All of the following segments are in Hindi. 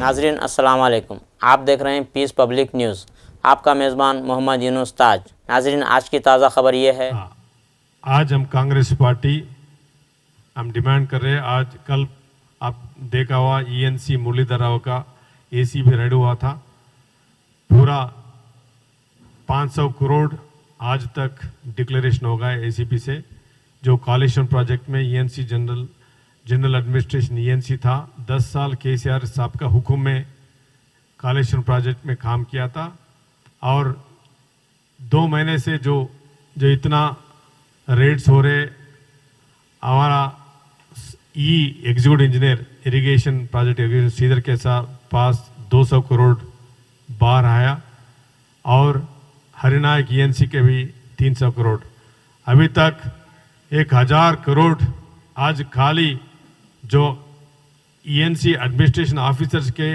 नाजरीन अस्सलाम वालेकुम। आप देख रहे हैं पीस पब्लिक न्यूज़। आपका मेज़बान मोहम्मद यूनुस ताज। नाजरीन आज की ताज़ा खबर ये है, आज हम कांग्रेस पार्टी हम डिमांड कर रहे हैं, आज कल आप देखा हुआ ईएनसी मुरलीधर राव का एसी भी रेड हुआ था। पूरा 500 करोड़ आज तक डिक्लेरेशन हो गया एसीपी से। जो कालेश्वर प्रोजेक्ट में ईएनसी जनरल एडमिनिस्ट्रेशन ईएनसी था, 10 साल केसीआर साहब का हुक्म में कालेश्वर प्रोजेक्ट में काम किया था। और 2 महीने से जो इतना रेट्स हो रहे, हमारा executive engineer irrigation project irrigation Sridhar के पास 200 करोड़ बाहर आया और हरिनायक ईएनसी के भी 300 करोड़। अभी तक 1000 करोड़ आज खाली जो ईएनसी एडमिनिस्ट्रेशन ऑफिसर्स के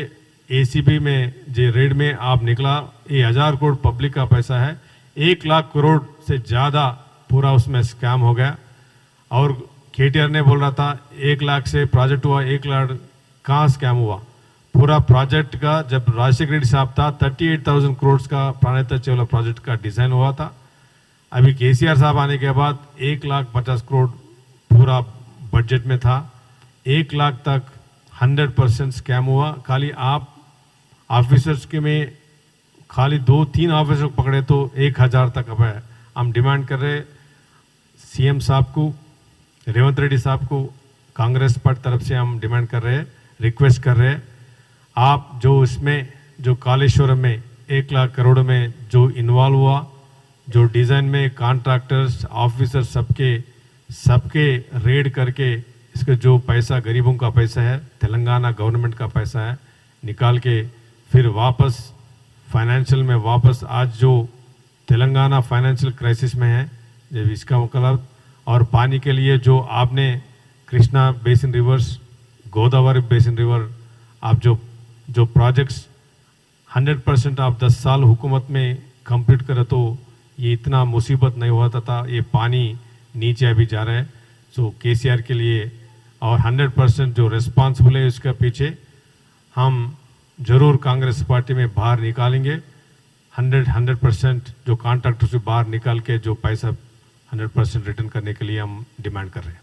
एसीबी में जो रेड में आप निकला, ये 1000 करोड़ पब्लिक का पैसा है। 1 लाख करोड़ से ज़्यादा पूरा उसमें स्कैम हो गया। और केटीआर ने बोल रहा था 1 लाख से प्रोजेक्ट हुआ, 1 लाख कहाँ स्कैम हुआ? पूरा प्रोजेक्ट का जब राजशेखर रेड्डी साहब था 38,000 करोड़ का प्राणहिता चेवला प्रोजेक्ट का डिज़ाइन हुआ था। अभी केसीआर साहब आने के बाद 1,50,00,000 करोड़ पूरा बजट में था। 1 लाख तक 100% स्कैम हुआ। खाली आप ऑफिसर्स के में खाली 2-3 ऑफिसर पकड़े तो 1000 तक अब है। हम डिमांड कर रहे सीएम साहब को, रेवंत रेड्डी साहब को, कांग्रेस पार्टी तरफ से हम डिमांड कर रहे हैं, रिक्वेस्ट कर रहे हैं, आप जो इसमें जो कालेश्वरम में 1 लाख करोड़ में जो इन्वॉल्व हुआ, जो डिज़ाइन में कॉन्ट्रैक्टर्स ऑफिसर सबके रेड करके इसका जो पैसा गरीबों का पैसा है, तेलंगाना गवर्नमेंट का पैसा है, निकाल के फिर वापस फाइनेंशियल में वापस आज जो तेलंगाना फाइनेंशियल क्राइसिस में है, जब इसका मतलब और पानी के लिए जो आपने Krishna basin reverse, Godavari basin river, आप जो प्रोजेक्ट्स 100% आप 10 साल हुकूमत में कंप्लीट करे तो ये इतना मुसीबत नहीं हुआ था। ये पानी नीचे अभी जा रहा है। सो केसीआर के लिए और 100% जो रिस्पॉन्सिबल है उसके पीछे हम जरूर कांग्रेस पार्टी में बाहर निकालेंगे। 100% जो कॉन्ट्रैक्टर से बाहर निकाल के जो पैसा 100% रिटर्न करने के लिए हम डिमांड कर रहे हैं।